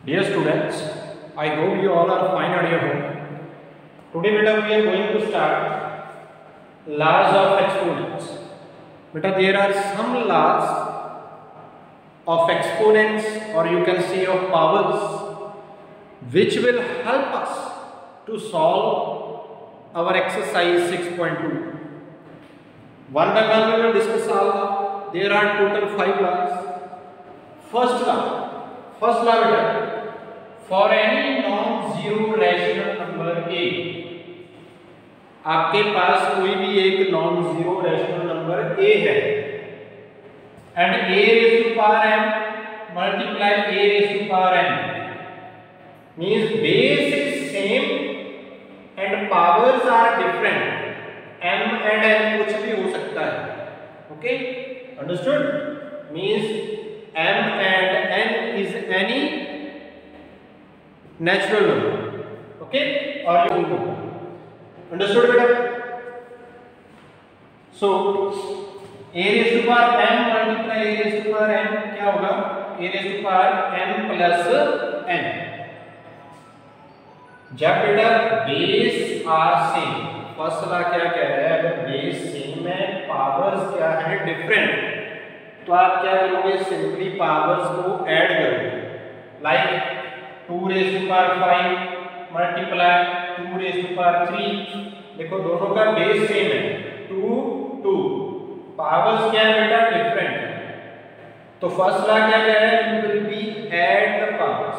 Dear students, I hope you all are fine at your home. Today beta we are going to start laws of exponents. Beta there are some laws of exponents or you can say of powers which will help us to solve our exercise 6.2. One by one we will discuss all. There are total 5 laws. First law beta, for any non-zero rational number a, आपके पास कोई भी एक non-zero rational number a है and a raised to power m multiply a raised to power n means base is same and powers are different. m and n कुछ भी हो सकता है. Okay, understood? Means m and n is any natural number. Okay, or whole number. Understood beta? So a raised to power m multiply a raised to power n क्या होगा? a raised to power m plus n. जब बेटा base are same, first law क्या कह रहा है, अगर base सेम है पावर्स क्या है डिफरेंट, तो आप क्या करोगे, सिंपली पावर्स को ऐड करोगे. Like 2 raised to power 5 multiply 2 raised to power 3. देखो दोनों का बेस सेम है 2 2, पावर्स क्या है बेटा डिफरेंट है. तो फर्स्ट लॉ क्या कह रहा है, you will be add the powers.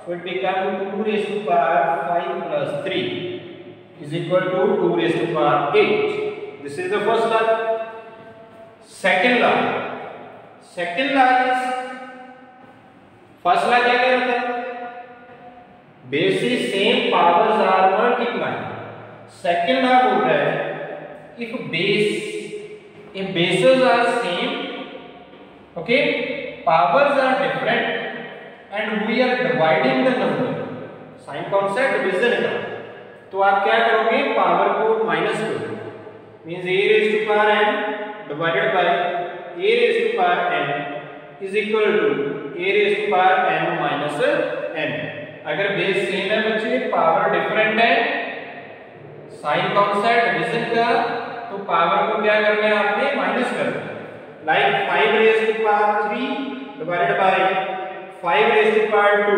So it become 2 raised to power 5 plus 3 is equal to 2 raised to power 8. This is the first law. Second law is, first law क्या कह रहा है, base is same powers are multiply. Second law बोल रहा है if bases are same, okay, powers are different and we are dividing the number, sign concept division का, तो आप क्या करोगे, पावर को माइनस करोगे. Means a raised to power n divided by a raised to power n is equal to a raised to power n minus n. अगर base सेम है बच्चे, पावर डिफरेंट है, साइन कॉन्सेप्ट डिवीजन का, तो power को क्या करना है आपने माइनस करना है. Like 5 raised to power 3 divided by 5 raised to power 2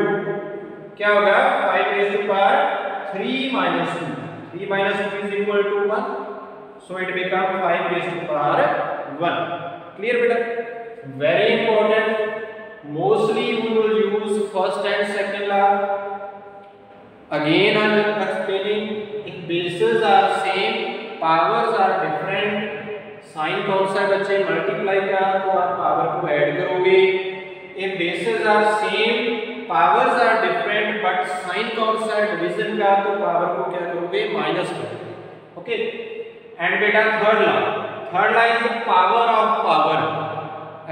क्या होगा, 5 raised to power 3 minus 2. 3 minus 2 is equal to 1, so it becomes 5 raised to power 1. Clear beta? Very important. Mostly we will use first and second law. Again I am explaining, if bases are same, powers are different, sign concept बच्चे multiply का, तो आप power को add करोगे. if bases are same, powers are different but sign concept division का, तो power को क्या करोगे, माइनस करोगे. ओके, एंड बेटा third law is power of power.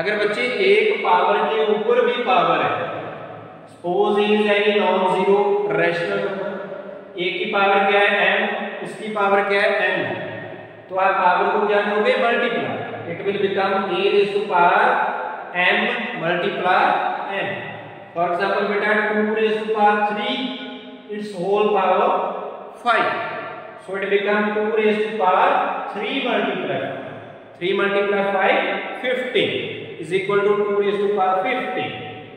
अगर बच्चे एक पावर के ऊपर भी पावर है, suppose is any non zero rational number, एक की पावर क्या है m, उसकी पावर क्या है n, तो आप पावर को क्या करोगे, multiply. It will become a raised to power m multiply n. For example बेटा 2 raised to power 3 its whole power 5, so it become 2 raised to power 3 multiply 5 15 is equal to 2 raised to power 15.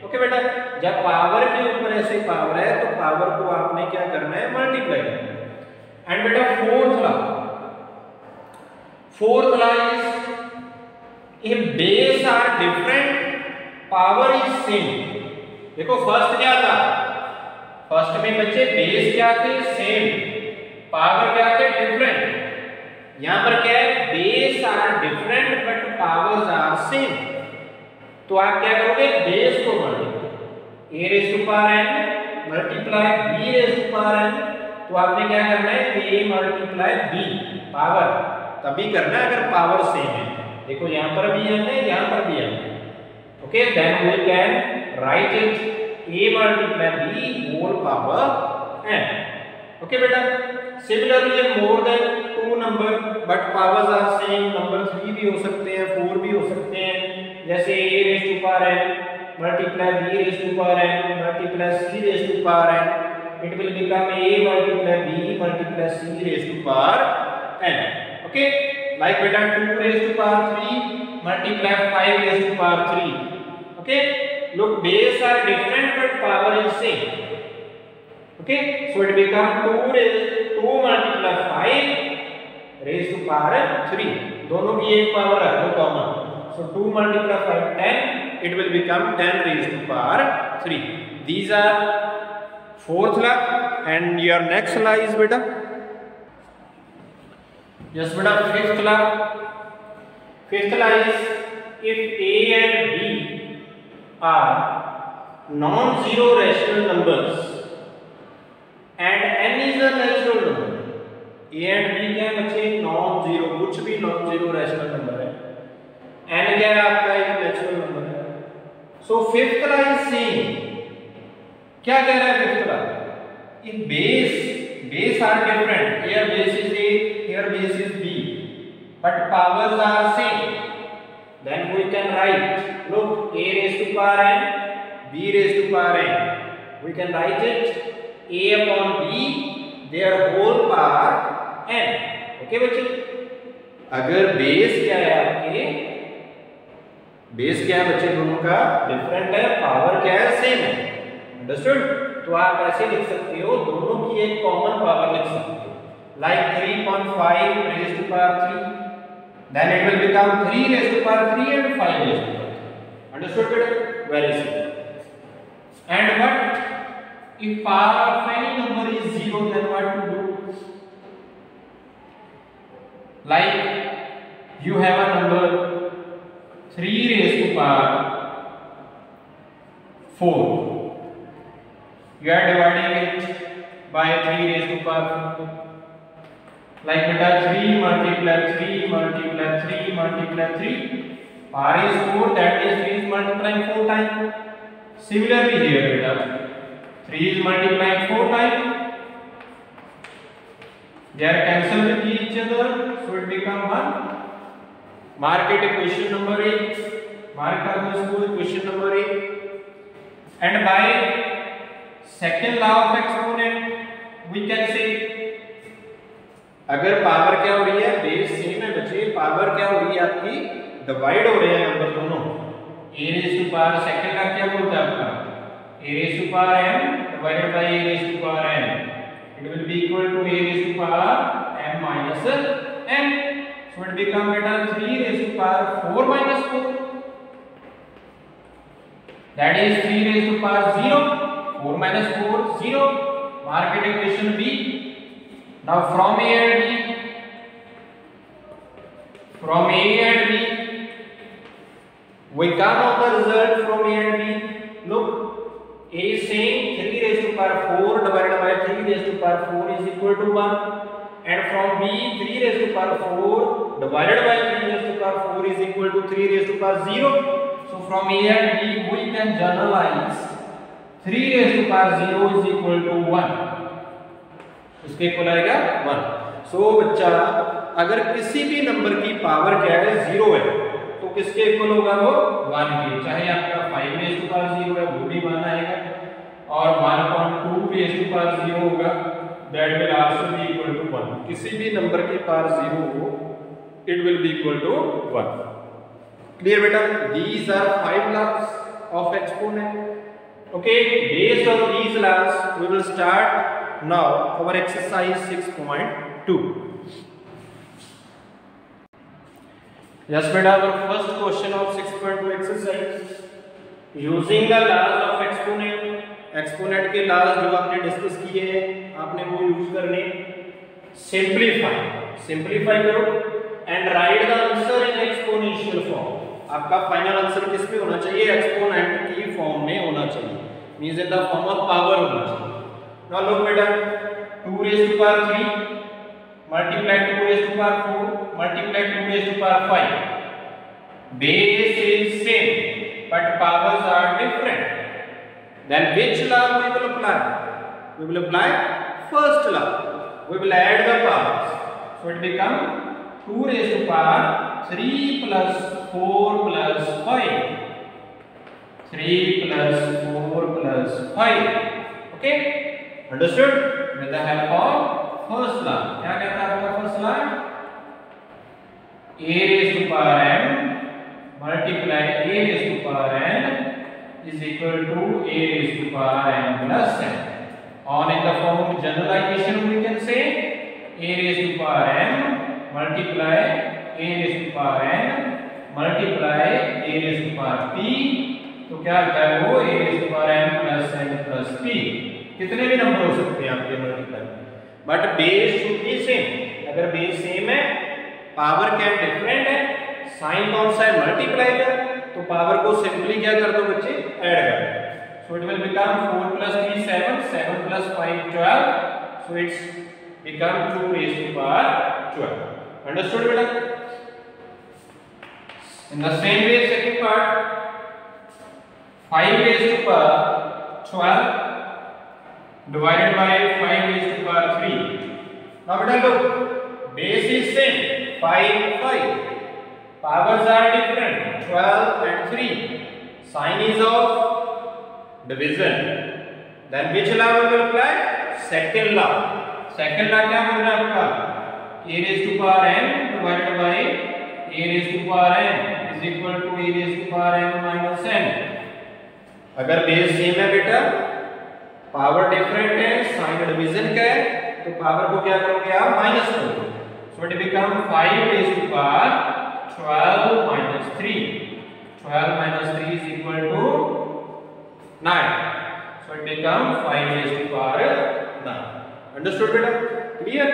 Okay बेटा, जब power के ऊपर ऐसे power है तो power को आपने क्या करना है, मल्टीप्लाई करना है. एंड बेटा fourth law is if base are different power is same. देखो फर्स्ट क्या था, फर्स्ट में बच्चे बेस क्या थे, सेम, पावर क्या थे, डिफरेंट. यहां पर क्या है, base are different but powers are same, तो आप क्या करोगे, बेस को multiply a raised to power n multiply b raised to power n, तो आपने क्या करना है, a मल्टीप्लाई b, पावर तभी करना है अगर पावर सेम है. देखो यहां पर भी n है, यहां पर भी n है. Okay, then we can write it a multiply b whole power n. Okay बेटा, similarly more than 2 number but powers are same, number 3 भी हो सकते हैं, 4 भी हो सकते हैं, जैसे a raised to power n multiply b raised to power n multiply c raised to power n. It will become a multiply b multiply c raised to power n. Okay, like beta 2 raised to power 3 multiply 5 raised to power 3. Okay, look, base are different but power is same. Okay, so it become 2 multiply 5 raised to power 3. दोनों की एक power है दो common. So 2 multiply 5 10. It will become 10 raised to power 3. These are fourth law. And your next law is beta. Yes beta, fifth law. Fifth law is if a and b are non-zero rational numbers and n is a natural number. a and b क्या है बच्चे? non-zero, कुछ भी non-zero rational number है. n क्या है आपका? एक नेचुरल नंबर है. So fifth law is same. क्या कह रहा है fifth law? If base are different, here base is a, here base is b, but powers are same, then we can write, look, a raised to power n, b raised to power n. We can write it a upon b, their whole power n. Okay बच्चे, अगर base क्या है आपके, base क्या है बच्चे? दोनों का डिफरेंट है, पावर क्या है? सेम है. अंडरस्टूड? तो आप ऐसे लिख सकते हो, दोनों की एक कॉमन पावर लिख सकते हो, like 3.5 raised to power 3, then it will become 3 raised to power 3 and 5 raised to power 3. Understood better? Very simple. And what if power of any number is 0, then what to do? Like you have a number 3 raised to power 4. You are dividing it by 3 raised to power 4. Like beta 3 multiply 3 multiply 3 multiply 3. Power is 4, that means 3 is multiplying 4 times. Similarly here beta 3 is multiplying 4 times. They are cancelled with each other, so it become 1. Mark it equation number 8. Mark इसको equation number 8. And by second law of exponent we can say, अगर power क्या हो रही है? Base सेम है बच्चे, power क्या हो रही है आपकी? डिवाइड हो रहे हैं नंबर दोनों. a raised to power second का क्या बोलता है आपका? a raised to power m divided by a raised to power n. It will be equal to a raised to power m minus n. So it become beta 3 raised to power 4 minus 4. That is 3 raised to power 0. 4 minus 4, 0. Mark it equation B. Now from A and B, we come on the result from A and B. Look, A is saying 3 raised to power 4 divided by 3 raised to power 4 is equal to 1. And from B, 3 raised to power 4 divided by 3 raised to power 4 is equal to 3 raised to power 0. So from A and B, we can generalize 3 raised to power 0 is equal to 1. इसके equal आएगा 1. So बच्चा, अगर किसी भी number की power क्या है? 0 है, तो किसके इक्वल होगा वो? 1 के. चाहे आपका 5 raised to power 0 है, वो भी 1 आएगा, और 1/2 raised to power 0 होगा, that will also be equal to 1. किसी भी नंबर की पावर 0 हो, it will be equal to 1. Clear beta? These are 5 laws of exponent. Okay, based on these laws we will start now our exercise 6.2. Yes beta, our first question of 6.2 exercise, using the laws of exponent. Exponent के लाज जो आपने discuss किए हैं, आपने वो use करने. Simplify करो and right the answer in exponential form. आपका फाइनल आंसर किस में होना चाहिए? एक्सपोनेंट की फॉर्म में होना चाहिए, means in the form of power होना चाहिए. नाउ लुक बेटा, 2 raised to power 3 multiply 2 raised to power 4 multiply 2 raised to power 5. Base is same but powers are different. Then which law we will apply? We will apply first law. We will add the powers. So it becomes 2 raised to power 3 plus 4 plus 5. 3 plus 4 plus 5. Okay, understood? With the help of first law. क्या कहता है आपका first law? a raised to power m multiply a raised to power n is equal to a raised to power n plus n. On in the form of generalization we can say a raised to power m multiply a raised to power n multiply a raised to power p. तो क्या आता है वो a raised to power m plus n plus p. कितने भी number हो सकते हैं आपके multiply, but base should be same. अगर बेस सेम है, पावर क्या डिफरेंट है, साइन कौन सा है, मल्टीप्लाई का, तो पावर को सिंपली क्या कर दो बच्चे, ऐड कर दो. So it will become 4 plus 3 7, 7 plus 5 12. So it's become 2 raised to power 12. Understood beta? In the same way, second part, 5 raised to power 12 divided by 5 raised to power 3. Now beta look, base is same, 5 5. Powers are different, 12 and 3. Sign is of division. Then which law we will apply? Second law. Second law क्या बन रहा है आपका? a raised to power n divided by a raised to power n is equal to a raised to power n minus n. अगर base सेम है बेटा, power different है, साइन डिवीजन का है, तो पावर को क्या करोगे आप, माइनस करोगे. सो it become 5 raised to power 12 minus 3. 12 minus 3 is equal to 9. So it become 5 raised to power 9. Understood beta? Clear?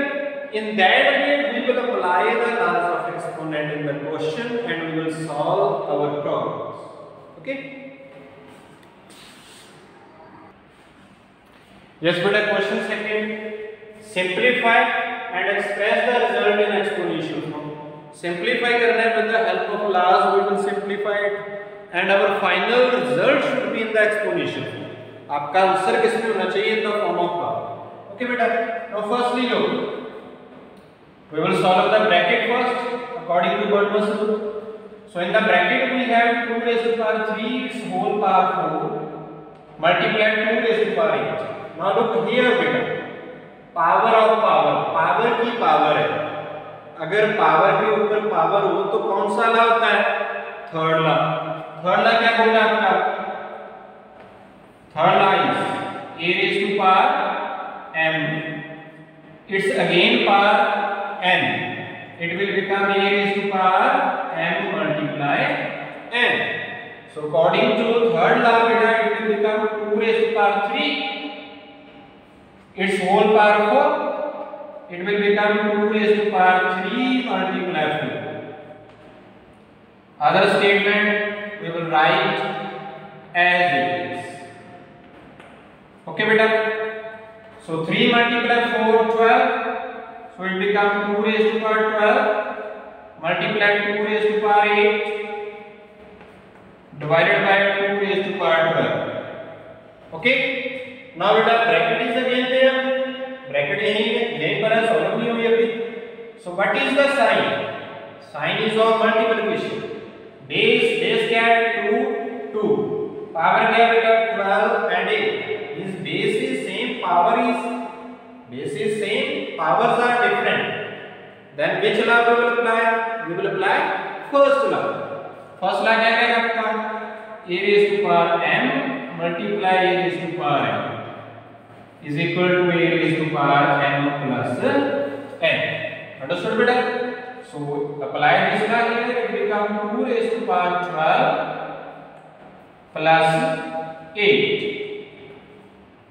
In that way we will apply the laws of exponent in the question and we will solve our problems. Okay? Yes beta, question second. Simplify and express the result in exponential form. Simplify करना है, with the help of laws we will simplify it and our final result should be in the exponential form. आपका answer किस में होना चाहिए, in the form of power. Okay beta? Now firstly look, we will solve the bracket first according to Bernoulli's rule. So in the bracket we have 2 raised to power 3 its whole power 4 multiplied 2 raised to power 8. Now look here beta, power of power, power की power है. अगर power के ऊपर power हो तो कौन सा law होता है, थर्ड लॉ. थर्ड लॉ क्या बोला आपका, third law is a raised to power m, it's again power n, it will become a raised to power m multiply n. So according to third law beta, it will become 2 raised to power 3 its whole power 4, it will become 2 raised to power 3 multiply 4. Other statement we will write as it is. Okay beta? So 3 multiply 4 12, so it become 2 raised to power 12 multiply 2 raised to power 8 divided by 2 raised to power 12. Okay? Now beta bracket is again there, bracket यहीं पर है, solve नहीं हुई अभी. So what is the sign? Sign is of multiplication. Base क्या है, 2 2. Power क्या है बेटा, 12 and 8. This base is same, power is base is same, powers are different. Then which law we will apply? We will apply first law. First law क्या है आपका, a raised to power m multiply a raised to power m is equal to a raised to power m plus n. Understood beta? So apply this law here, it become 2 raised to power 12 plus 8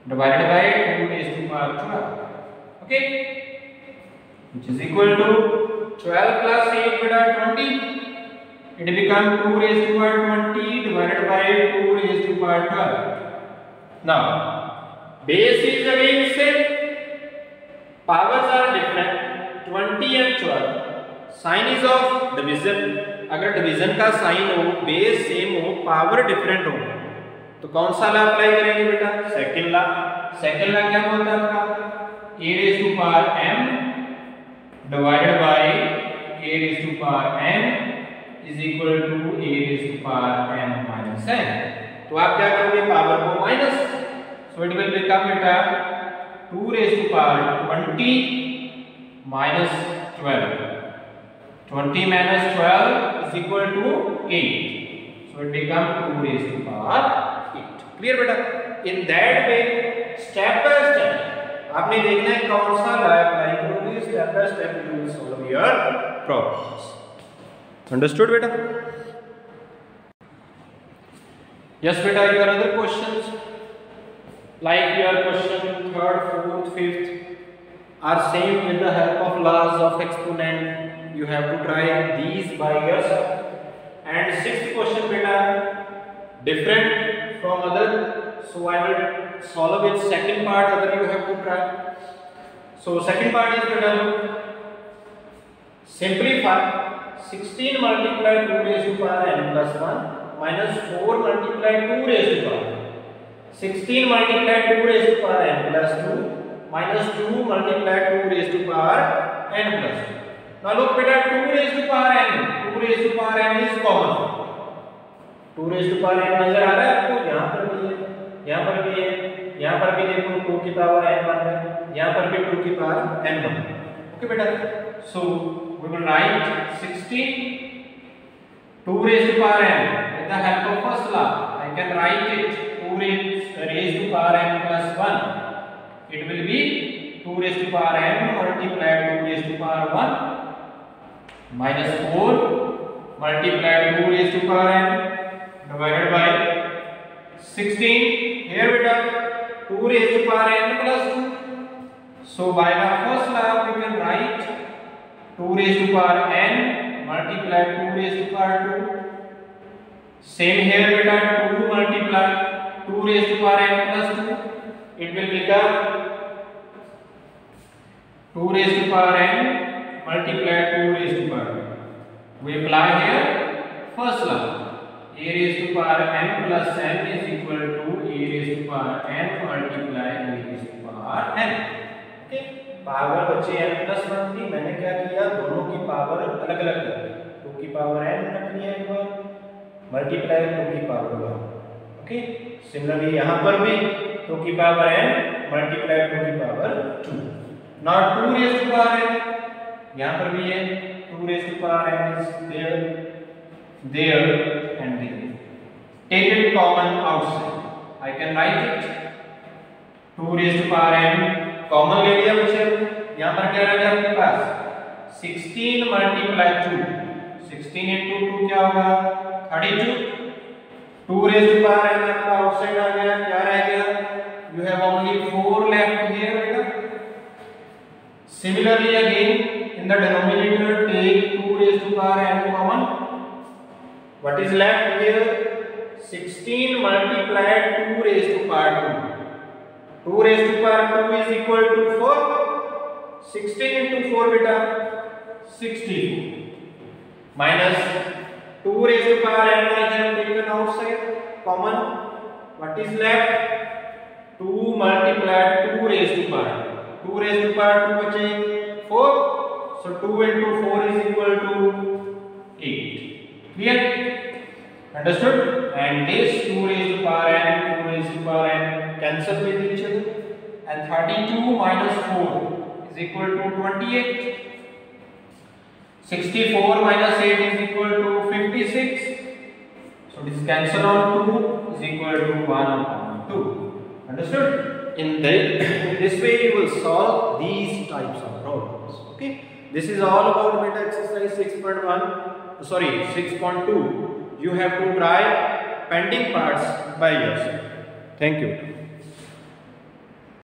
divided by 2 raised to power 12. Okay, which is equal to 12 plus 8 beta 20. It become 2 raised to power 20 divided by 2 raised to power 12. Now base is again same, powers are different, 20 and 12. Sign is of division. अगर division का sign हो, base same हो, power different हो, तो कौन सा law apply करेंगे बेटा, सेकंड लॉ. सेकंड लॉ क्या बोलता है आपका, a raised to power m divided by a raised to power n is equal to a raised to power n minus n. तो आप क्या करोगे, पावर को minus, so it will become बेटा 2 raised to power 20 minus 12. 20 minus 12 is equal to 8. So it becomes 2 raised to power 8. Clear बेटा? In that way, step by step, आपने देखना है कौन सा अप्लाई करोगे, step by step you will solve your problems. Understood बेटा? Yes बेटा, your other questions, like your question 3rd, 4th, 5th are same with the help of laws of exponent. You have to try these by yourself. And 6th question beta different from other, so I will solve it second part, other you have to try. So second part is beta simplify 16 multiply 2 raised to power n plus 1 minus 4 multiply 2 raised to power 16 multiply 2 raised to power n plus 2 minus 2 multiply 2 raised to power n plus 2. Now look beta, 2 raised to power n, 2 raised to power n is common. 2 raised to power n नजर आ रहा है आपको, यहाँ पर भी है, यहाँ पर भी है, यहाँ पर भी देखो 2 की पावर n बन रहा है, यहाँ पर भी 2 की पावर n बन रहा है. Okay बेटा, so we will write 16 2 raised to power n with the help of first law. I can write it 2 raised to power n plus 1. It will be 2 raised to power n multiplied 2 raised to power 1 minus 4 multiplied 2 raised to power n divided by 16. Here beta 2 raised to power n plus 2. So by the first law we can write 2 raised to power n multiplied 2 raised to power 2. Same here beta, 2 multiply 2 raised to power n plus 2. It will become 2 raised to power n multiplied 2 raised to power 2. We apply here first law. A raised to power n plus n is equal to a raised to power n multiply a raised to power n. Okay, power बचे n plus 1 थी, मैंने क्या किया, दोनों की power अलग अलग कर दी. 2 की पावर n रख लिया एक बार, मल्टीप्लाई 2 की पावर 1. ओके, सिमिलरली यहाँ पर भी 2 की पावर n मल्टीप्लाई 2 की power 2. Now 2 raised to power n, यहाँ पर भी है 2 raised to power n is there and there. Take it common outside. I can write it 2 raised to power n common ले लिया मुझे, यहाँ पर क्या रह गया आपके पास 16 मल्टीप्लाई 2, 16 into 2 क्या होगा 32. 2 raised to power n आपका आउटसाइड आ गया, क्या रह गया, you have only 4 left here बेटा. Similarly again in the denominator take 2 raised to power n common. What is left here, 16 multiplied 2 raised to power 2. 2 raised to power 2 is equal to 4. 16 into 4 beta 64 minus 2 raised to power n I have taken outside common. What is left, 2 multiplied 2 raised to power 2 raised to power 2 बचे 4. So 2 into 4 is equal to 8. Clear? Understood? And this 2 raised to power n, 2 raised to power n cancel with each other, and 32 minus 4 is equal to 28. 64 minus 8 is equal to 56. So this cancel on 2 is equal to 1 upon 2. Understood? In this way you will solve these types of problems. Okay? This is all about beta exercise 6.1. Sorry, 6.2. You have to try pending parts by yourself. Thank you.